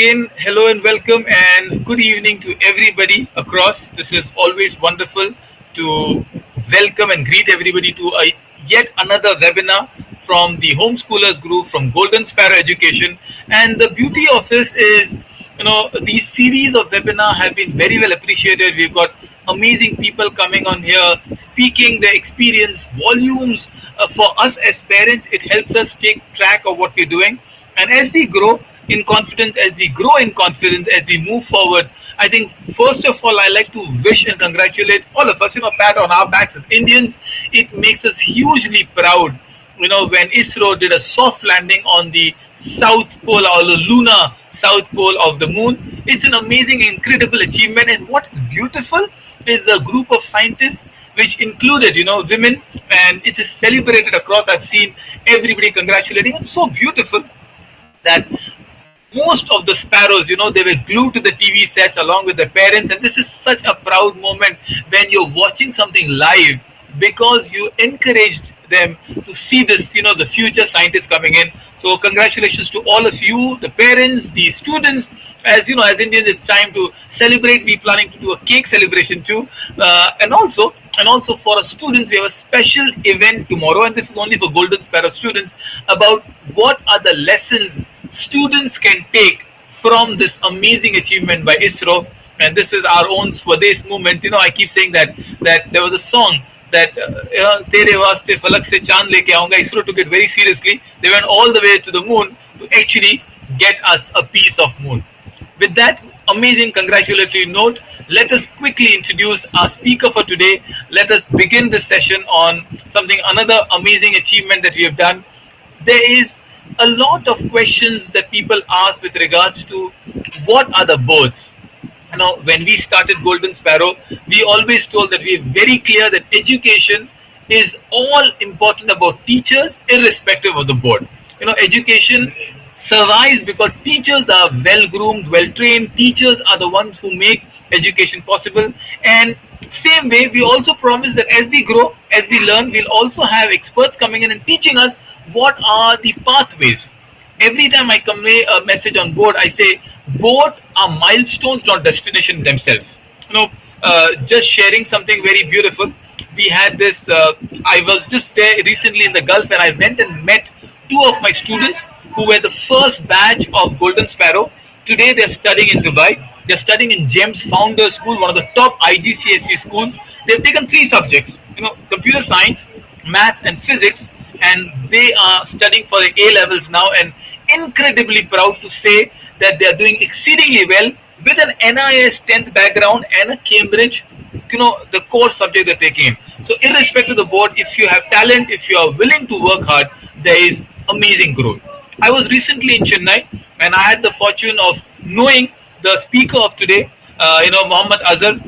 again, hello and welcome, and good evening to everybody across. This is always wonderful to welcome and greet everybody to yet another webinar from the homeschoolers group from Golden Sparrow Education. And the beauty of this is, these series of webinar have been very well appreciated. We've got amazing people coming on here speaking their experience volumes. For us as parents, it helps us take track of what we're doing, and as we grow in confidence, as we grow in confidence, as we move forward, I think first of all, I like to wish and congratulate all of us, pat on our backs as Indians. It makes us hugely proud. When ISRO did a soft landing on the south pole or the lunar south pole of the moon, it's an amazing, incredible achievement. And what is beautiful is a group of scientists which included, women, and it is celebrated across. I've seen everybody congratulating. It's so beautiful that most of the sparrows, they were glued to the TV sets along with their parents. And this is such a proud moment when you're watching something live because you encouraged them to see this, the future scientists coming in. So congratulations to all of you, the parents, the students. As you know, as Indians, it's time to celebrate. We're planning to do a cake celebration too. And also for our students, we have a special event tomorrow, and this is only for Golden Sparrow students, about what are the lessons students can take from this amazing achievement by ISRO. And this is our own Swadesh movement. I keep saying that there was a song that Tere Vaste Falak Se Chand Leke Aunga. ISRO took it very seriously. They went all the way to the moon to actually get us a piece of moon. With that amazing congratulatory note, let us quickly introduce our speaker for today. Let us begin this session on another amazing achievement that we have done. There is a lot of questions that people ask with regards to what are the boards. When we started Golden Sparrow, we always told that we are very clear that education is all important about teachers, irrespective of the board. Education survives because teachers are well groomed, well trained. Teachers are the ones who make education possible. And same way, we also promise that as we grow, as we learn, we'll also have experts coming in and teaching us what are the pathways. Every time I convey a message on board, I say board are milestones, not destination themselves. Just sharing something very beautiful. We had this. I was just there recently in the Gulf, and I went and met two of my students who were the first batch of Golden Sparrow. Today they're studying in Dubai. They're studying in GEMS Founder School, one of the top IGCSE schools. They've taken three subjects, computer science, maths, and physics, and they are studying for the A levels now. And incredibly proud to say that they are doing exceedingly well with an NIS 10th background and a Cambridge, the core subject they're taking. So irrespective of the board, if you have talent, if you are willing to work hard, there is amazing growth. I was recently in Chennai, and I had the fortune of knowing the speaker of today, Mohammed Azhar.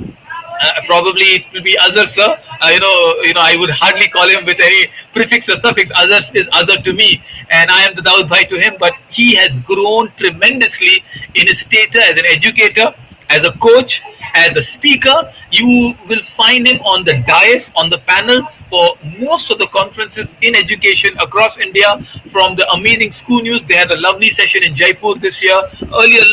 Probably it will be Azhar sir. I would hardly call him with any prefix or suffix. Azhar is Azhar to me, and I am the Daud Bhai to him. But he has grown tremendously in his status as an educator, as a coach, as a speaker. You will find him on the dais, on the panels for most of the conferences in education across India. From the amazing school news, they had a lovely session in Jaipur this year. Earlier,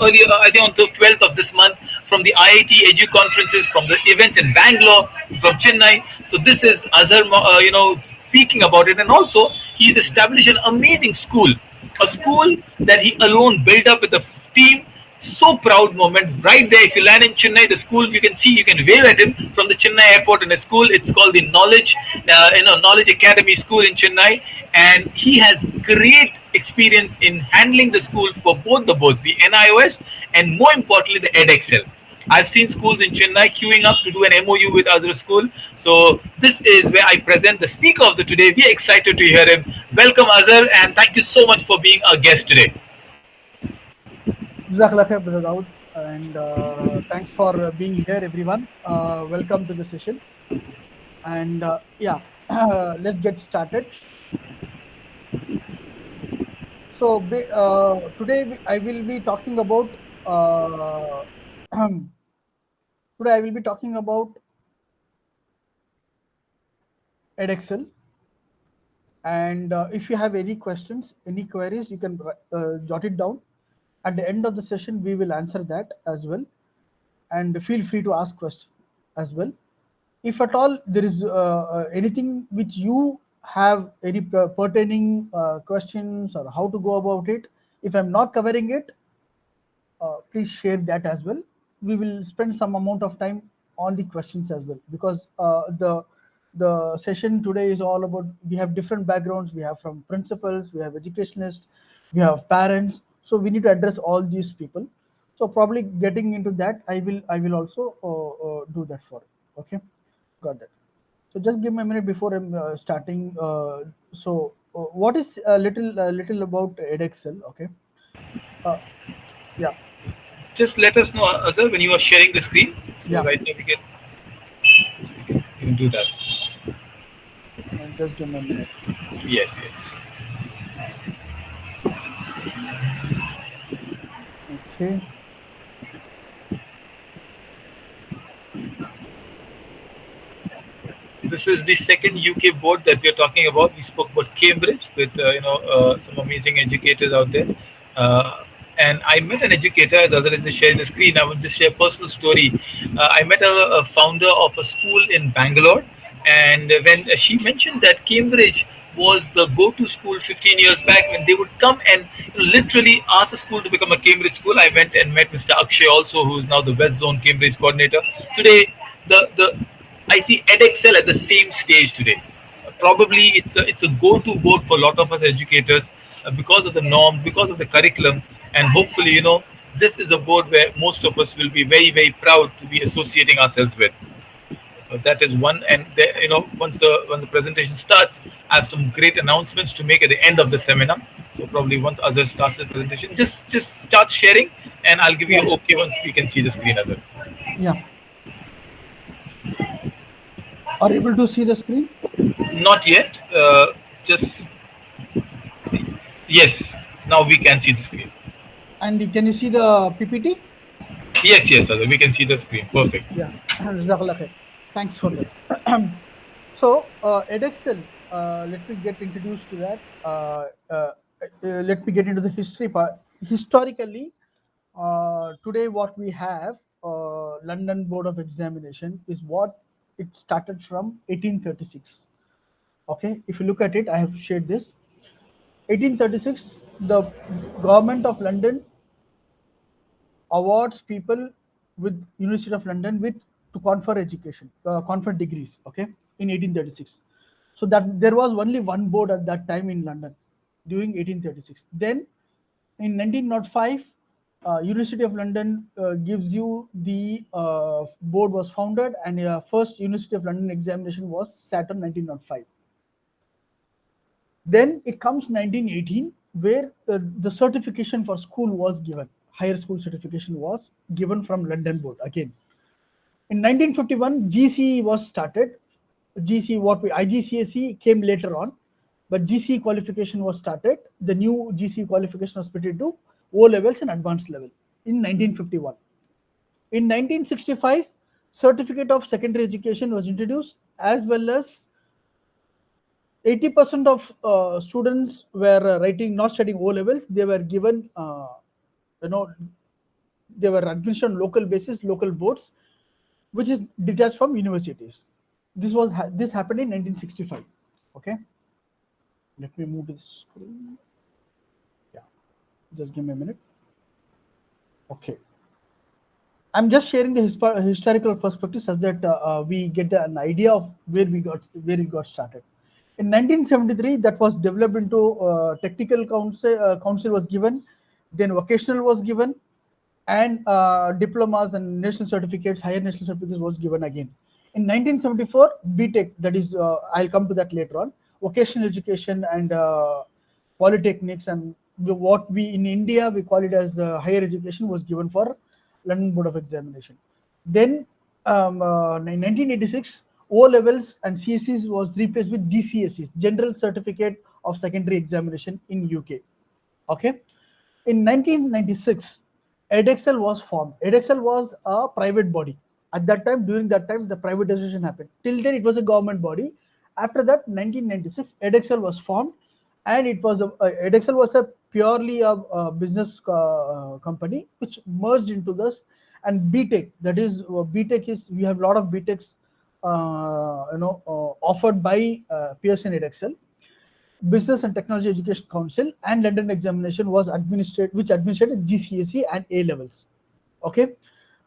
I think on the 12th of this month, from the IIT Edu conferences, from the events in Bangalore, from Chennai. So this is Azhar, speaking about it, and also he's established an amazing school, a school that he alone built up with a team. So proud moment right there. If you land in Chennai, the school, you can see, you can wave at him from the Chennai airport in a school. It's called the Knowledge Academy School in Chennai, and he has great experience in handling the school for both the boards, the NIOS and more importantly the EdExcel. I've seen schools in Chennai queuing up to do an MOU with Azhar School. So this is where I present the speaker of the today. We're excited to hear him. Welcome, Azhar, and thank you so much for being our guest today. Jazakallah khair, Brother Daud, and thanks for being here, everyone. Welcome to the session. And let's get started. So today I will be talking about EdExcel. And if you have any questions, any queries, you can jot it down, At the end of the session, we will answer that as well, and feel free to ask questions as well. If at all there is anything which you have any pertaining questions or how to go about it, if I'm not covering it, please share that as well. We will spend some amount of time on the questions as well, because the session today is all about, we have different backgrounds, we have from principals, we have educationalists, we have parents, so we need to address all these people. So probably getting into that, I will also do that for you. Okay, got that. So just give me a minute before I'm starting. What is a little about EdExcel? Okay. uh, yeah. Just let us know, Azhar, when you are sharing the screen. So Yeah, right now we can do that. just give me a minute. Yes, yes. Okay. This is the second UK board that we are talking about. We spoke about Cambridge with some amazing educators out there. Uh, and I met an educator, as other is sharing the screen. I will just share a personal story. I met a founder of a school in Bangalore, and when she mentioned that Cambridge was the go-to school 15 years back, when they would come and literally ask the school to become a Cambridge school, I went and met Mr. Akshay also, who is now the West Zone Cambridge coordinator. Today, the I see EdExcel at the same stage today. Probably it's a go-to board for a lot of us educators because of the norm, because of the curriculum, and hopefully, this is a board where most of us will be very, very proud to be associating ourselves with. That is one, and once the presentation starts, I have some great announcements to make at the end of the seminar. So probably once Azhar starts the presentation, just start sharing, and I'll give Yeah. you okay once we can see the screen, Azhar. Yeah. Are you able to see the screen? Not yet. Just yes. Now we can see the screen. And can you see the PPT? Yes, yes, Azhar, we can see the screen. Perfect. Yeah. Jazakallah khair. Thanks for that. So, EdExcel, let me get introduced to that. Let me get into the history part. Historically, today what we have, London Board of Examination, is what it started from 1836. Okay, if you look at it, I have shared this. 1836, the government of London awards people with University of London with to confer education, confer degrees. Okay, in 1836. So that there was only one board at that time in London during 1836. Then in 1905, University of London gives you the board was founded, and first University of London examination was sat on 1905. Then it comes 1918, where the certification for school was given. Higher school certification was given from London Board again. In 1951, GCE was started. GCE, what we IGCSE came later on, but GCE qualification was started. The new GCE qualification was split into O levels and advanced level in 1951. In 1965, certificate of secondary education was introduced, as well as 80% of students were writing, not studying O levels. They were given, you know, they were admission on local basis, local boards, which is detached from universities. This happened in 1965. Okay, let me move this screen. Yeah, just give me a minute. Okay, I'm just sharing the historical perspective such that we get an idea of where we got started. In 1973, that was developed into technical council was given, then vocational was given, and diplomas and national certificates, higher national certificates was given again. In 1974, BTech, that is, I'll come to that later on, vocational education and polytechnics, and what we in India we call it as higher education, was given for London Board of Examination. Then in 1986, O levels and CSEs was replaced with GCSEs, General Certificate of Secondary Examination in UK. Okay. In 1996, EdExcel was formed. EdExcel was a private body. At that time, during that time, the privatization happened. Till then, it was a government body. After that, 1996, EdExcel was formed, and it was EdExcel was a purely a business company which merged into this. And BTech, that is BTech is, we have a lot of BTechs offered by Pearson EdExcel. Business and Technology Education Council and London examination was administered, which administered GCSE and A levels. Okay.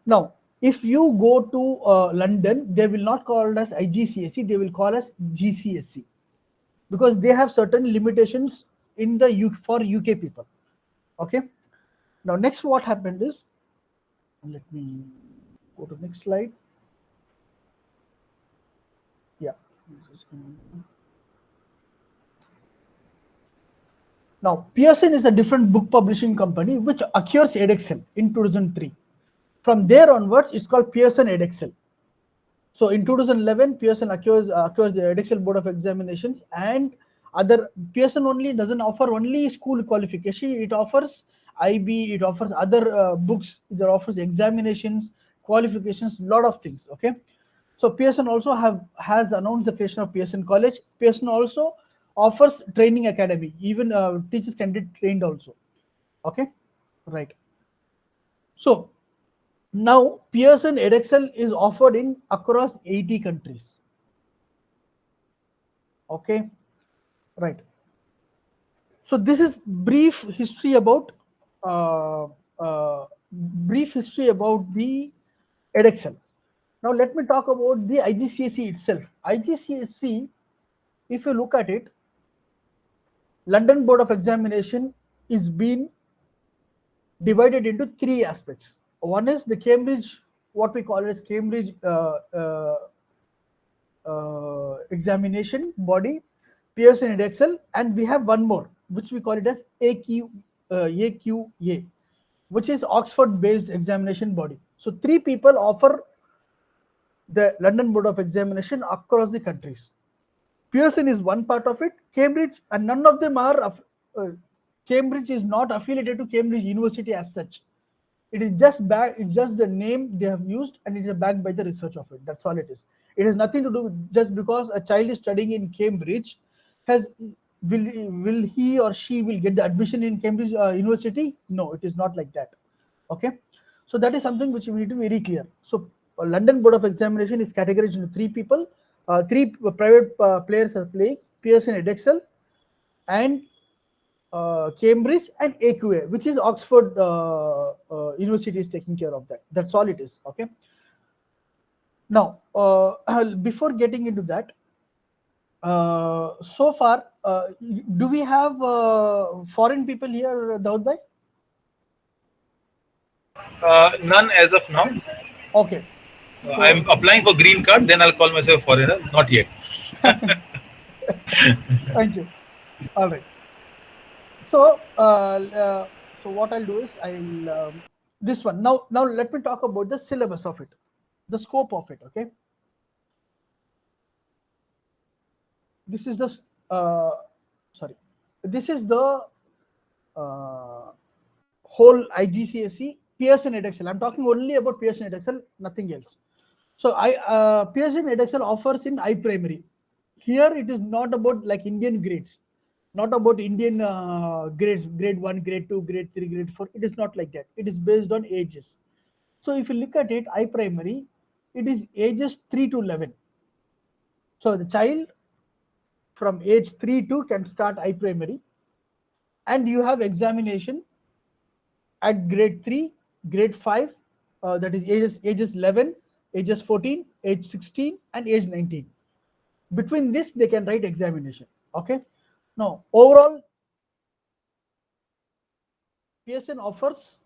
Now, if you go to London, they will not call it as IGCSE, they will call us GCSE, because they have certain limitations in the for UK people. Okay. Now, next what happened is, let me go to next slide. Yeah. Now, Pearson is a different book publishing company which acquires EdExcel in 2003. From there onwards, it's called Pearson EdExcel. So in 2011, Pearson acquires the EdExcel Board of Examinations, and other Pearson only doesn't offer only school qualification. It offers IB, it offers other books, it offers examinations, qualifications, lot of things. Okay, so Pearson also has announced the creation of Pearson College. Pearson also offers training academy. Even teachers can get trained also. Okay, right. So now Pearson EdExcel is offered in across 80 countries. Okay, right. So this is uh, brief history about the EdExcel. Now let me talk about the IGCSE itself. IGCSE, if you look at it, London Board of Examination is being divided into three aspects. One is the Cambridge, what we call it as Cambridge examination body, Pearson EdExcel, and we have one more, which we call it as AQA, which is Oxford-based examination body. So three people offer the London Board of Examination across the countries. Pearson is one part of it. Cambridge, and none of them are. Cambridge is not affiliated to Cambridge University as such. It is just it's just the name they have used, and it is backed by the research of it. That's all it is. It has nothing to do with just because a child is studying in Cambridge, has will he or she will get the admission in Cambridge University? No, it is not like that. Okay, so that is something which we need to be very clear. So London Board of Examination is categorized into three people, three private players are playing: Pearson EdExcel, and Cambridge, and AQA, which is Oxford University is taking care of that. That's all it is. Okay. Now, before getting into that, so far, do we have foreign people here, Daud bhai? None as of now. Okay. So, I'm applying for green card. Then I'll call myself foreigner. Not yet. thank you. All right. So, so what I'll do is this one now. Now let me talk about the syllabus of it, the scope of it. Okay. This is the sorry. This is the uh, whole IGCSE Pearson EdExcel. I'm talking only about Pearson EdExcel, nothing else. So Pearson EdExcel offers in I-primary. Here it is not about like Indian grades, not about Indian grades, grade 1, grade 2, grade 3, grade 4. It is not like that. It is based on ages. So if you look at it, I-primary, it is ages 3 to 11. So the child from age 3 to can start I-primary, and you have examination at grade 3, grade 5, that is ages 11, ages 14, age 16, and age 19. Between this, they can write examination. Okay. Now, overall, Pearson offers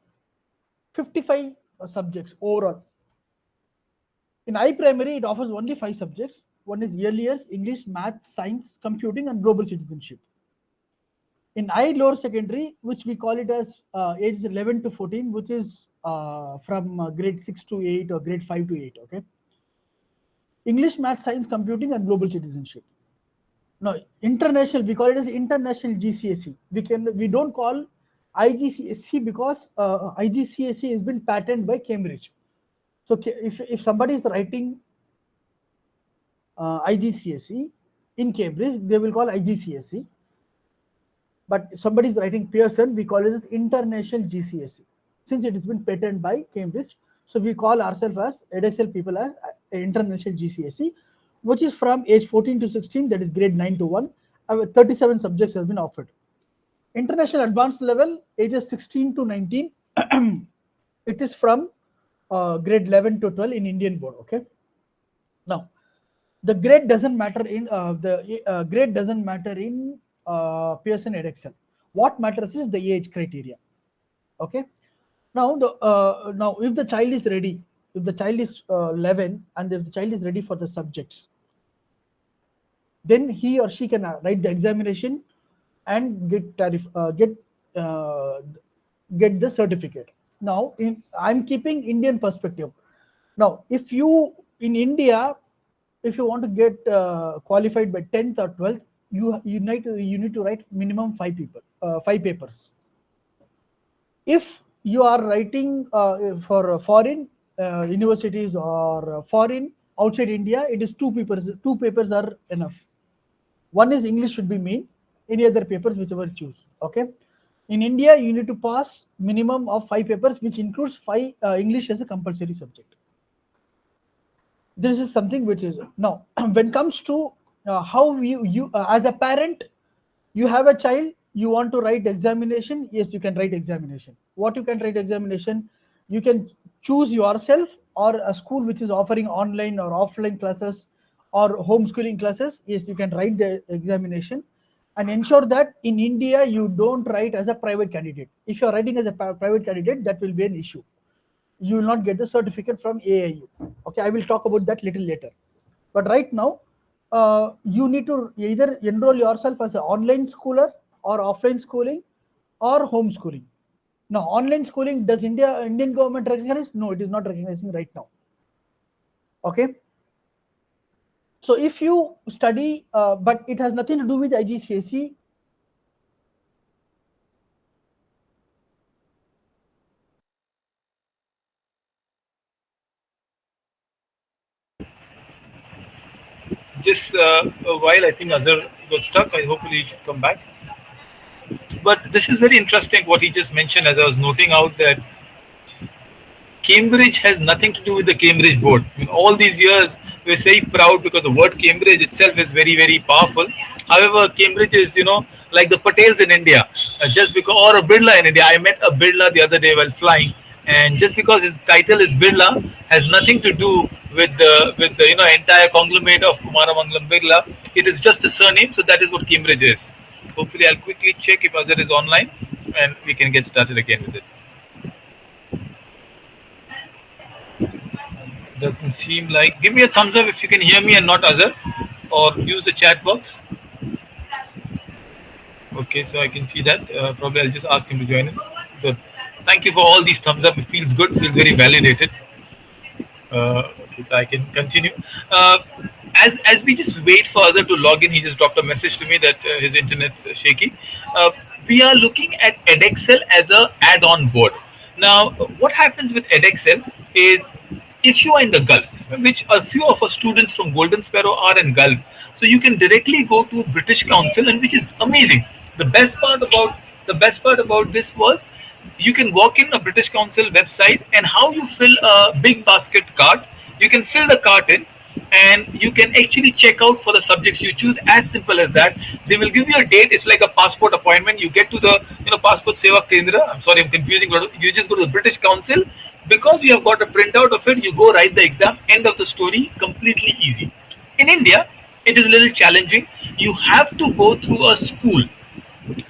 55 subjects overall. In I-primary, it offers only 5 subjects. One is early years, English, math, science, computing, and global citizenship. In I lower secondary, which we call it as ages 11 to 14, which is from grade 6 to 8 or grade 5 to 8. Okay. English, math, science, computing, and global citizenship. Now, international, we call it as international GCSE. We don't call IGCSE because IGCSE has been patented by Cambridge. So if somebody is writing IGCSE in Cambridge, they will call IGCSE. but somebody is writing Pearson, we call it as international GCSE. Since it has been patented by Cambridge, so we call ourselves as EdExcel people as international GCSE, which is from age 14 to 16, that is grade 9 to 1. 37 subjects has been offered. International advanced level, ages 16 to 19, it is from grade 11 to 12 in Indian board. Okay. Now, the grade doesn't matter in grade doesn't matter in Pearson EdExcel. What matters is the age criteria. Okay. Now, now if the child is ready, if the child is 11 and if the child is ready for the subjects, then he or she can write the examination and uh, get the certificate. Now, I'm keeping Indian perspective. Now, if you in India, if you want to get qualified by 10th or 12th, you need to write minimum 5 papers. If you are writing for foreign universities or foreign outside India, it is 2 papers. 2 papers are enough. One is English should be main, any other papers whichever you choose. Okay. In India, you need to pass minimum of 5 papers, which includes 5 English as a compulsory subject. This is something which is now when it comes to how you as a parent, you have a child, you want to write examination. Yes, you can write examination. What you can write examination, you can choose yourself or a school which is offering online or offline classes or homeschooling classes. Yes, you can write the examination, and ensure that in India you don't write as a private candidate. If you're writing as a private candidate, that will be an issue. You will not get the certificate from AIU. Okay, I will talk about that little later. But right now, you need to either enroll yourself as an online schooler or offline schooling or homeschooling. Now, online schooling, does Indian government recognize? No, it is not recognizing right now. Okay. So if you study, but it has nothing to do with IGCSE. Just a while, I think Azhar got stuck. I hopefully he should come back. But this is very interesting what he just mentioned as I was noting out that Cambridge has nothing to do with the Cambridge board. I mean, all these years, we're very proud because the word Cambridge itself is very, very powerful. However, Cambridge is, like the Patels in India, just because, or a Birla in India. I met a Birla the other day while flying, and just because his title is Birla has nothing to do with the entire conglomerate of Kumaramangalam Birla. It is just a surname, so that is what Cambridge is. Hopefully, I'll quickly check if Azhar is online, and we can get started again with it. Doesn't seem like. Give me a thumbs up if you can hear me and not Azhar, or use the chat box. Okay, so I can see that. Probably I'll just ask him to join in. Good. Thank you for all these thumbs up. It feels good. Feels very validated. Okay, so I can continue. As we just wait for Azhar to log in, he just dropped a message to me that his internet's shaky. We are looking at EdExcel as a add-on board. Now, what happens with EdExcel is if you are in the Gulf, which a few of our students from Golden Sparrow are in Gulf, so you can directly go to British Council, and which is amazing. The best part about this was you can walk in a British Council website and how you fill a big basket cart. You can fill the cart in, and you can actually check out for the subjects you choose. As simple as that. They will give you a date. It's like a passport appointment. You get to the passport seva kendra. I'm sorry, I'm confusing, but you just go to the British Council. Because you have got a printout of it, you go write the exam. End of the story. Completely easy. In India, it is a little challenging. You have to go through a school.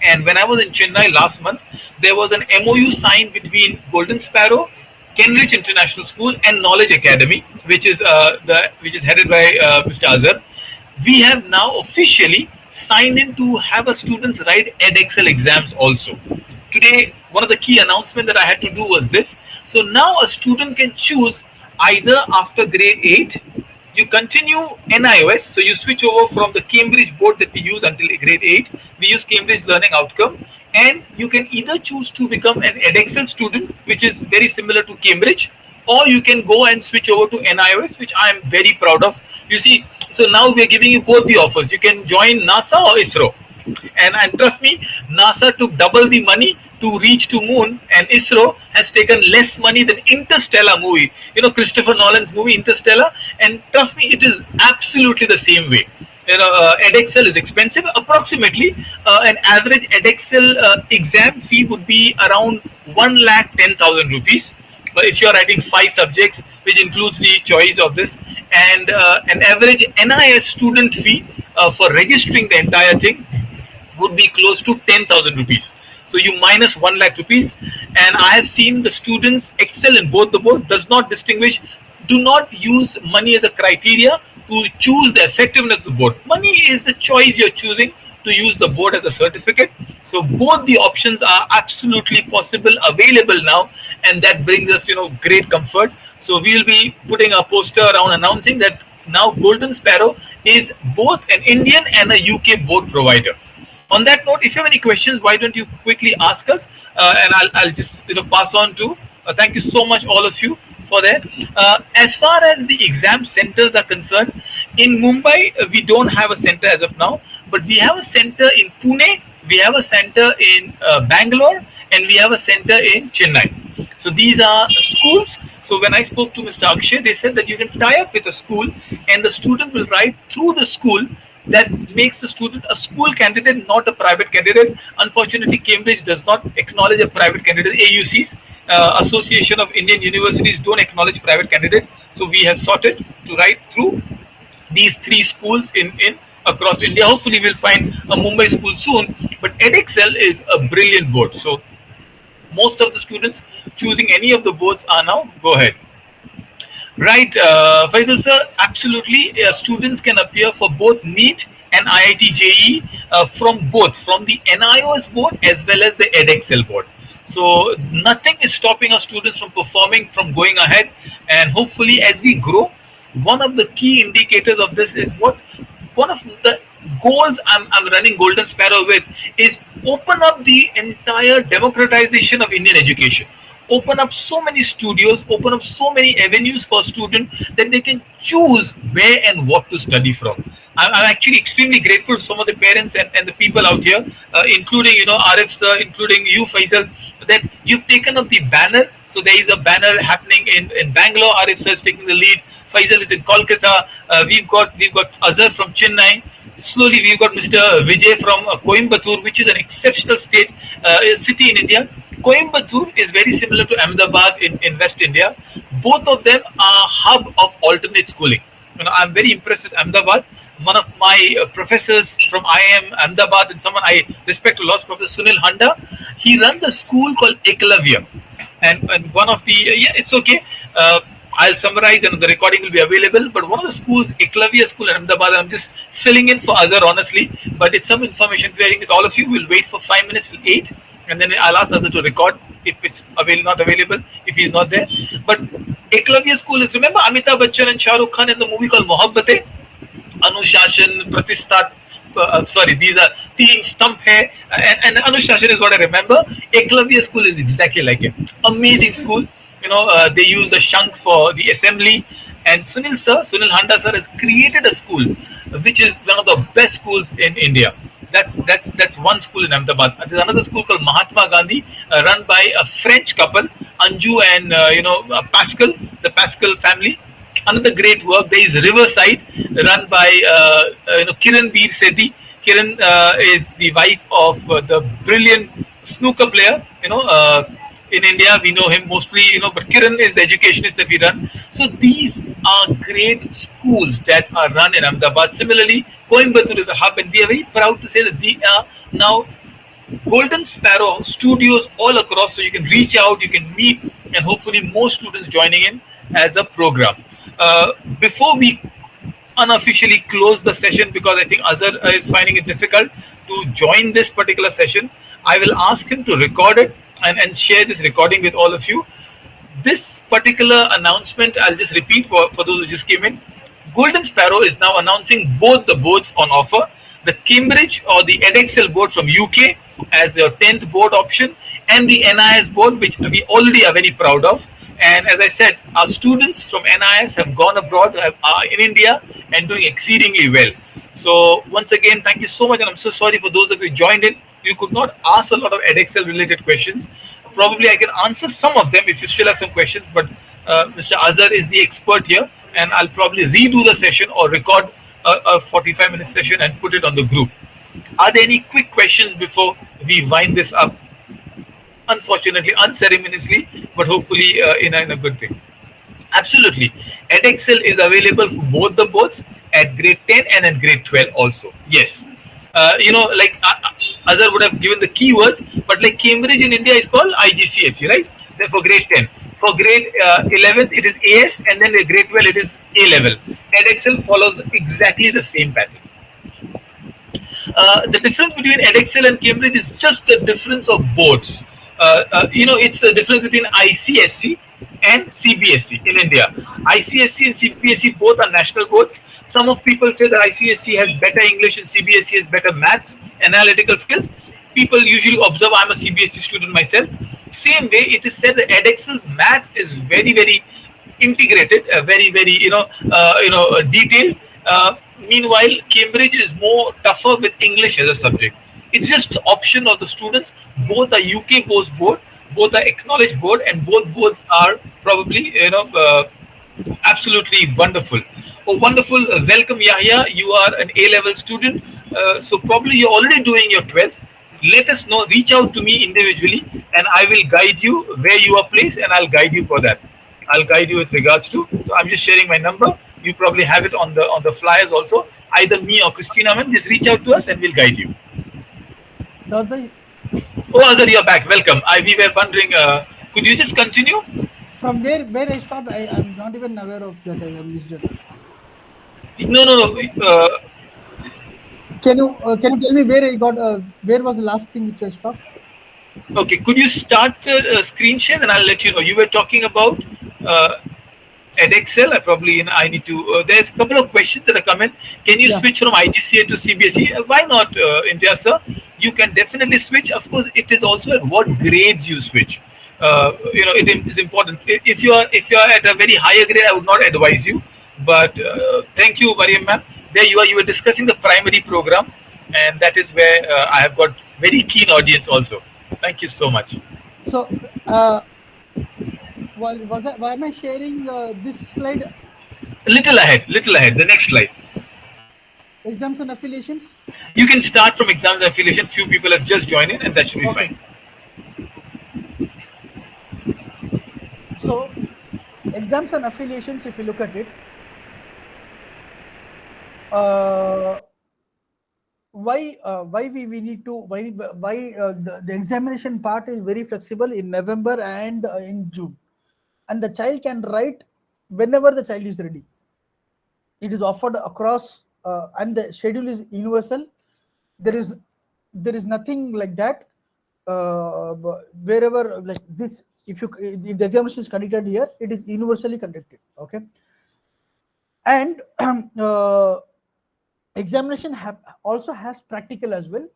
And when I was in Chennai last month, there was an MOU signed between Golden Sparrow, Cambridge International School, and Knowledge Academy, which is headed by Mr. Azhar. We have now officially signed in to have a students write EdExcel exams also. Today, one of the key announcements that I had to do was this. So now a student can choose either after grade 8, you continue NIOS, so you switch over from the Cambridge board that we use until grade 8. We use Cambridge Learning Outcome, and you can either choose to become an EdExcel student, which is very similar to Cambridge, or you can go and switch over to NIOS, which I am very proud of. You see, so now we are giving you both the offers. You can join NASA or ISRO. And trust me, NASA took double the money to reach to moon, and ISRO has taken less money than Interstellar movie. Christopher Nolan's movie Interstellar, and trust me, it is absolutely the same way. EdExcel is expensive. Approximately, an average EdExcel exam fee would be around 1,10,000 rupees. If you are writing 5 subjects, which includes the choice of this, and an average NIS student fee for registering the entire thing would be close to 10,000 rupees. So you minus 1 lakh rupees, and I have seen the students excel in both. The board does not distinguish. Do not use money as a criteria to choose the effectiveness of the board. Money is the choice you're choosing to use the board as a certificate. So both the options are absolutely possible, available now, and that brings us, great comfort. So we will be putting a poster around announcing that now Golden Sparrow is both an Indian and a UK board provider. On that note, if you have any questions, why don't you quickly ask us, and I'll just pass on to. Thank you so much, all of you, for that. As far as the exam centers are concerned, in Mumbai we don't have a center as of now, but we have a center in Pune, we have a center in Bangalore, and we have a center in Chennai. So these are schools. So when I spoke to Mr. Akshay, they said that you can tie up with a school, and the student will write through the school. That makes the student a school candidate, not a private candidate. Unfortunately, Cambridge does not acknowledge a private candidate. AUCs, Association of Indian Universities, don't acknowledge private candidate. So we have sorted to write through these 3 schools in across India. Hopefully, we'll find a Mumbai school soon. But EdExcel is a brilliant board. So most of the students choosing any of the boards are now go ahead. Right, Faisal sir, absolutely. Students can appear for both NEET and IIT JEE from both, from the NIOS board as well as the EdExcel board. So nothing is stopping our students from performing, from going ahead, and hopefully as we grow, one of the key indicators of this is what one of the goals I'm running Golden Sparrow with is open up the entire democratization of Indian education, open up so many studios, open up so many avenues for students that they can choose where and what to study from. I'm actually extremely grateful to some of the parents and the people out here, including Arif sir, including you Faisal, that you've taken up the banner. So there is a banner happening in Bangalore. Arif sir is taking the lead. Faisal is in Kolkata. We've got Azhar from Chennai. Slowly, we've got Mr. Vijay from Coimbatore, which is an exceptional city in India. Coimbatore is very similar to Ahmedabad in West India. Both of them are hub of alternate schooling. I'm very impressed with Ahmedabad. One of my professors from IIM Ahmedabad, and someone I respect a lot, Professor Sunil Handa, he runs a school called Eklavya. And one of the, yeah, it's okay. I'll summarize and the recording will be available. But one of the schools, Eklavya School in Ahmedabad, I'm just filling in for Azhar, honestly. But it's some information sharing with all of you. We'll wait for 5 minutes till 8. And then I'll ask Azhar to record if it's not available, if he's not there. But Eklavya School is, remember Amitabh Bachchan and Shah Rukh Khan in the movie called Mohabbatein? Anushashan, Pratistat, sorry, these are Teen Stump Hai, and Anushashan is what I remember. Eklavya School is exactly like it. Amazing school. They use a shank for the assembly. And Sunil Handa sir has created a school which is one of the best schools in India. That's one school in Ahmedabad. There's another school called Mahatma Gandhi, run by a French couple, Anju and Pascal, the Pascal family. Another great work. There is Riverside, run by Kiran Veer Sethi. Kiran is the wife of the brilliant snooker player. In India, we know him mostly. But Kiran is the educationist that we run. So these are great schools that are run in Ahmedabad. Similarly, Coimbatore is a hub, and we are very proud to say that they are now Golden Sparrow studios all across, so you can reach out, you can meet, and hopefully more students joining in as a program. Before we unofficially close the session, because I think Azhar is finding it difficult to join this particular session, I will ask him to record it and share this recording with all of you. This particular announcement, I'll just repeat for those who just came in. Golden Sparrow is now announcing both the boards on offer. The Cambridge or the EdExcel board from UK as your 10th board option, and the NIS board, which we already are very proud of. And as I said, our students from NIS have gone abroad, are in India and doing exceedingly well. So once again, thank you so much, and I'm so sorry for those of you who joined in. You could not ask a lot of EdExcel related questions. Probably I can answer some of them if you still have some questions, but Mr. Azhar is the expert here, and I'll probably redo the session or record a 45-minute session and put it on the group. Are there any quick questions before we wind this up? Unfortunately, unceremoniously, but hopefully in a good thing. Absolutely. EdExcel is available for both the boards at grade 10 and at grade 12 also. Yes. Like Azhar would have given the keywords, but like Cambridge in India is called IGCSE, right? Then for grade 10. For grade 11, it is AS, and then grade 12, it is A level. EdExcel follows exactly the same pattern. The difference between EdExcel and Cambridge is just the difference of boards. It's the difference between ICSC and CBSE in India. ICSC and CBSE both are national boards. Some of people say that ICSC has better English and CBSE has better maths, analytical skills. People usually observe. I'm a CBSE student myself. Same way, it is said that EdExcel's maths is very, very integrated, very, detailed. Meanwhile, Cambridge is more tougher with English as a subject. It's just the option of the students. Both are UK board, both are acknowledged board, and both boards are probably absolutely wonderful. Oh, wonderful! Welcome, Yahya. You are an A level student, so probably you're already doing your 12th. Let us know. Reach out to me individually, and I will guide you where you are placed, and I'll guide you for that. I'll guide you with regards to. So I'm just sharing my number. You probably have it on the flyers also. Either me or Christina, ma'am, just reach out to us, and we'll guide you. Daud bhai, Oh, Azhar, you're back. Welcome. We were wondering. Could you just continue? from where I stopped, I'm not even aware of that. I have missed it. No, no, no. Can you tell me where I got? Where was the last thing which I stopped? Okay, could you start the screen share, and I'll let you know. You were talking about uh, EdExcel. I probably I need to. There's a couple of questions that are coming. Can you Yeah. switch from IGCA to CBSE? Why not, India, sir? You can definitely switch. Of course, it is also at what grades you switch. It is important. If you are at a very higher grade, I would not advise you. But thank you, Mariam ma'am. There you are. You were discussing the primary program, and that is where I have got very keen audience also. Thank you so much. So, why am I sharing this slide? Little ahead. The next slide. Exams and affiliations. You can start from exams and affiliation. Few people have just joined in, and that should be Okay. fine. So, exams and affiliations. If you look at it, uh, why we need to why the examination part is very flexible in November and in June, and the child can write whenever the child is ready. It is offered across, and the schedule is universal. There is nothing like that. Wherever like this, if the examination is conducted here, it is universally conducted. Okay, and examination also has practical as well.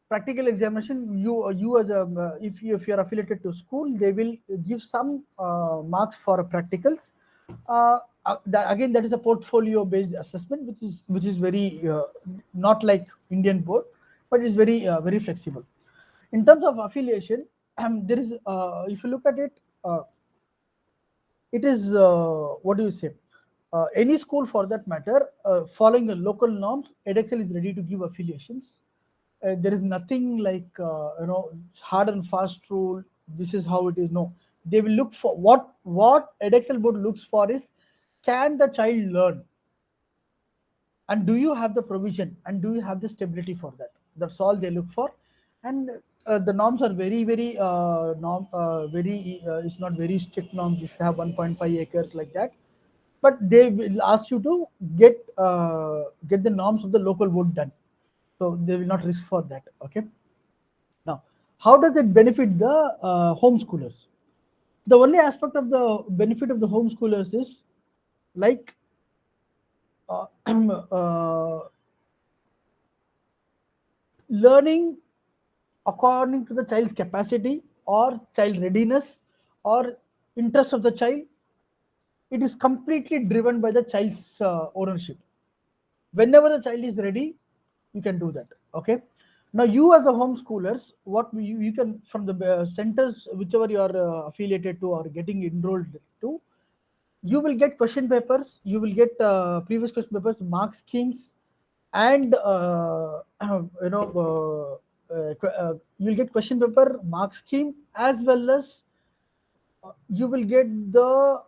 Practical examination, you as a if you are affiliated to school, they will give some marks for practicals. Again, that is a portfolio based assessment, which is very not like Indian board, but it's very flexible. In terms of affiliation, there is if you look at it, it is what do you say, any school for that matter, following the local norms, EdExcel is ready to give affiliations. There is nothing like hard and fast rule. This is how it is. No, they will look for what EdExcel board looks for is, can the child learn, and do you have the provision, and do you have the stability for that? That's all they look for. And the norms are very very it's not very strict norms. You should have 1.5 acres like that, but they will ask you to get the norms of the local board done, so they will not risk for that. Okay, now how does it benefit the homeschoolers? The only aspect of the benefit of the homeschoolers is like uh, learning according to the child's capacity or child readiness or interest of the child. It is completely driven by the child's ownership. Whenever the child is ready, you can do that. Okay. Now you as a homeschoolers, you can from the centers whichever you are affiliated to or getting enrolled to, you will get question papers, you will get previous question papers, mark schemes, and you'll get question paper, mark scheme, as well as you will get the,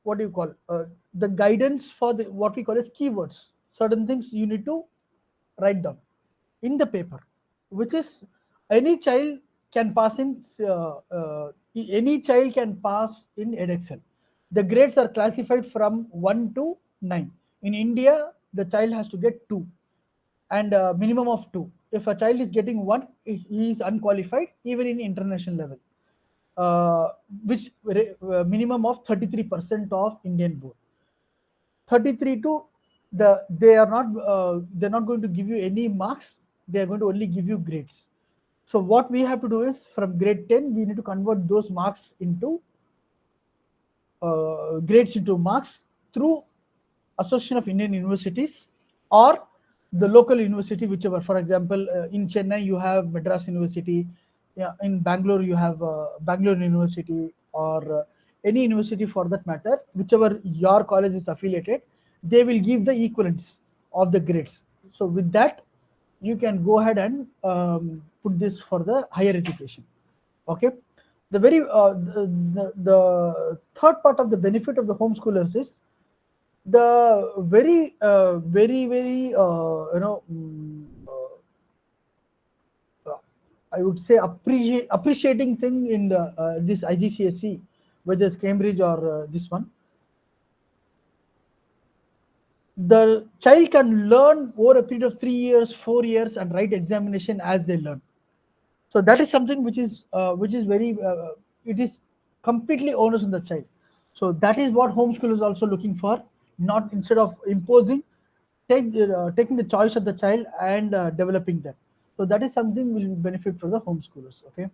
what do you call, the guidance for the what we call as keywords. Certain things you need to write down in the paper, which is any child can pass in, any child can pass in EdExcel. The grades are classified from 1 to 9. In India, the child has to get 2, and minimum of 2. If a child is getting 1, he is unqualified even in international level, uh, which minimum of 33% of Indian board. 33 to they are not they're not going to give you any marks, they are going to only give you grades. So what we have to do is from grade 10 we need to convert those marks into grades into marks through Association of Indian Universities or the local university, whichever. For example, in Chennai you have Madras University, yeah, in Bangalore you have Bangalore University, or any university for that matter, whichever your college is affiliated, they will give the equivalents of the grades. So with that, you can go ahead and put this for the higher education. Okay. The very the third part of the benefit of the homeschoolers is the very I would say appreciating thing in the this IGCSE, whether it's Cambridge or this one, the child can learn over a period of 3 years, 4 years, and write examination as they learn. So that is something which is very it is completely onus on the child. So that is what homeschool is also looking for, not instead of imposing, taking the choice of the child and developing them. So that is something will benefit for the homeschoolers. Okay.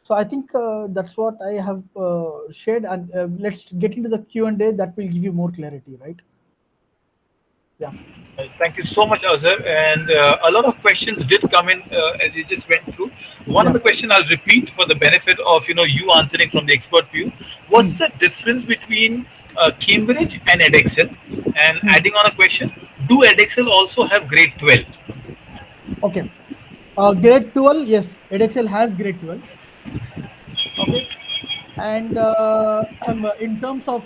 So I think that's what I have shared, and let's get into the Q&A. That will give you more clarity, right? Yeah. Thank you so much, Azhar. And a lot of questions did come in as you just went through. One of Yeah. the question I'll repeat for the benefit of you answering from the expert view. Hmm. What's the difference between Cambridge and EdExcel? And Hmm. adding on a question, do EdExcel also have grade 12? Okay. Grade 12, yes, EdExcel has grade 12. Okay. And in terms of,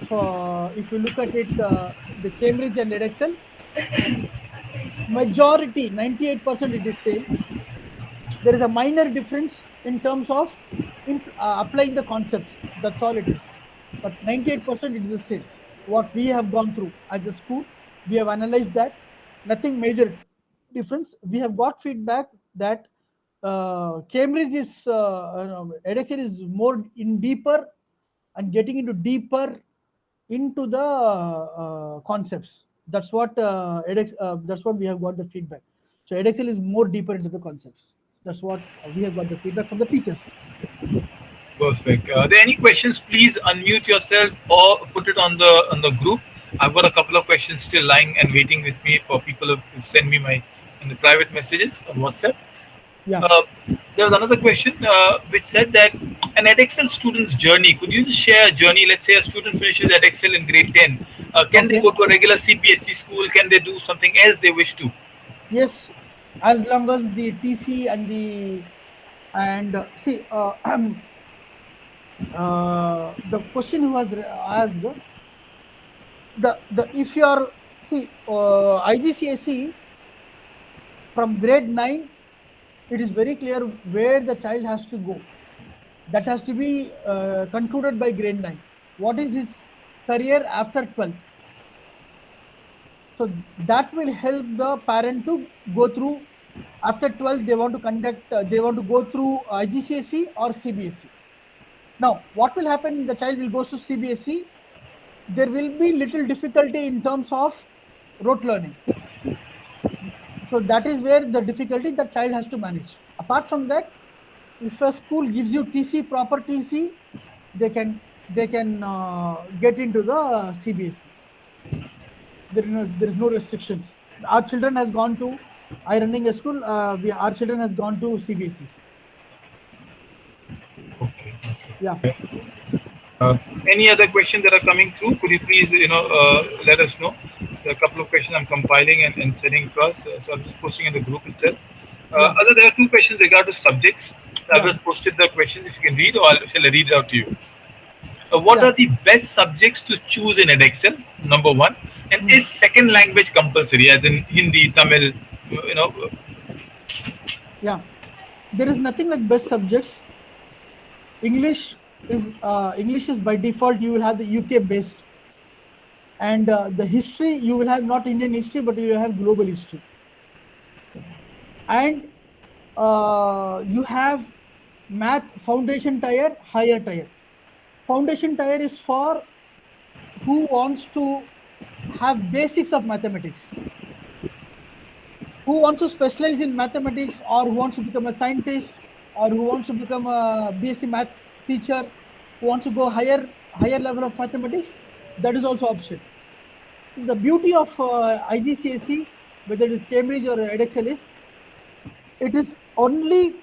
if you look at it, the Cambridge and EdExcel, majority, 98% it is same. There is a minor difference in terms of applying the concepts. That's all it is. But 98% it is the same. What we have gone through as a school, we have analyzed that. Nothing major difference. We have got feedback that Cambridge is, EdExcel is more in deeper and getting into deeper into the concepts. That's what that's what we have got the feedback. So EdExcel is more deeper into the concepts. That's what we have got the feedback from the teachers. Perfect. Are there any questions? Please unmute yourself or put it on the group. I've got a couple of questions still lying and waiting with me for people who send me my in the private messages on WhatsApp. Yeah. Uh, there was another question which said that an EdExcel student's journey. Could you just share a journey? Let's say a student finishes EdExcel in grade 10. Can they Okay. go to a regular CBSE school? Can they do something else they wish to? Yes. As long as the TC and the and see the question who was asked, the if you are, see, IGCSE from grade 9, it is very clear where the child has to go. That has to be concluded by grade 9. What is his career after 12th? So that will help the parent to go through. After 12th, they want to conduct, they want to go through IGCSE or CBSE. Now, what will happen? The child will go to CBSE. There will be little difficulty in terms of rote learning. So that is where the difficulty that child has to manage. Apart from that, if a school gives you TC, proper TC, they can get into the CBSE. there is no restrictions. Our children has gone to I running a school. Our children has gone to CBSEs. Okay. Yeah, Okay. Any other questions that are coming through? Could you please, let us know? There are a couple of questions I'm compiling and sending across. So I'm just posting in the group itself. yeah, Other, there are two questions regarding subjects. I've yeah, just posted the questions. If you can read, or shall I read it out to you? What yeah. are the best subjects to choose in EdExcel? Number one, and Hmm. is second language compulsory, as in Hindi, Tamil? You know, Yeah. There is nothing like best subjects. English is by default you will have the UK based, and the history you will have not Indian history but you will have global history, and you have math foundation tier, higher tier. Foundation tier is for who wants to have basics of mathematics, who wants to specialize in mathematics, or who wants to become a scientist, or who wants to become a BSc maths teacher, who wants to go higher level of mathematics. That is also option. The beauty of IGCSE, whether it is Cambridge or EdExcel, is it is only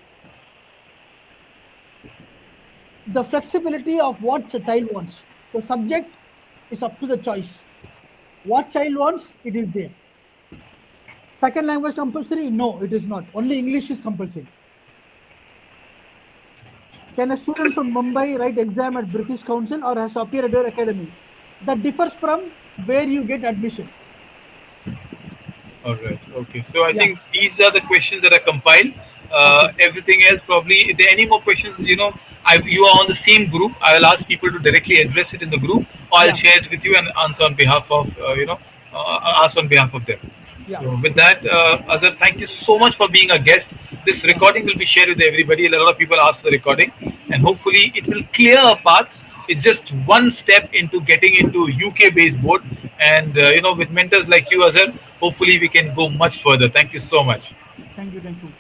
the flexibility of what the child wants. The subject is up to the choice. What child wants, it is there. Second language compulsory? No, it is not. Only English is compulsory. Can a student from Mumbai write exam at British Council or has to appear at your academy? That differs from where you get admission. all right. Okay. So I Yeah. think these are the questions that are compiled. Okay. Everything else probably. If there are any more questions, you are on the same group. I will ask people to directly address it in the group, or I'll Yeah. share it with you and answer on behalf of ask on behalf of them. Yeah. So with that, Azhar, thank you so much for being a guest. This Yeah. recording will be shared with everybody. A lot of people ask for the recording, and hopefully it will clear a path. It's just one step into getting into UK-based board, and with mentors like you, Azhar, hopefully we can go much further. Thank you so much. Thank you. Thank you.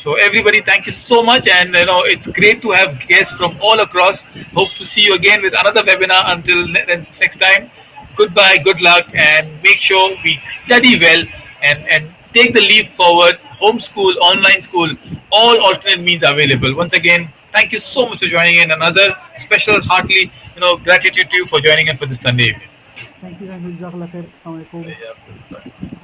So everybody, thank you so much, and it's great to have guests from all across. Hope to see you again with another webinar. Until next time, goodbye, good luck, and make sure we study well and take the leap forward. Homeschool, online school, all alternate means available. Once again, thank you so much for joining in. Another special, heartily, gratitude to you for joining in for this Sunday evening. Thank you. Thank you. Jazakallah khair. Assalamu alaikum. Yeah.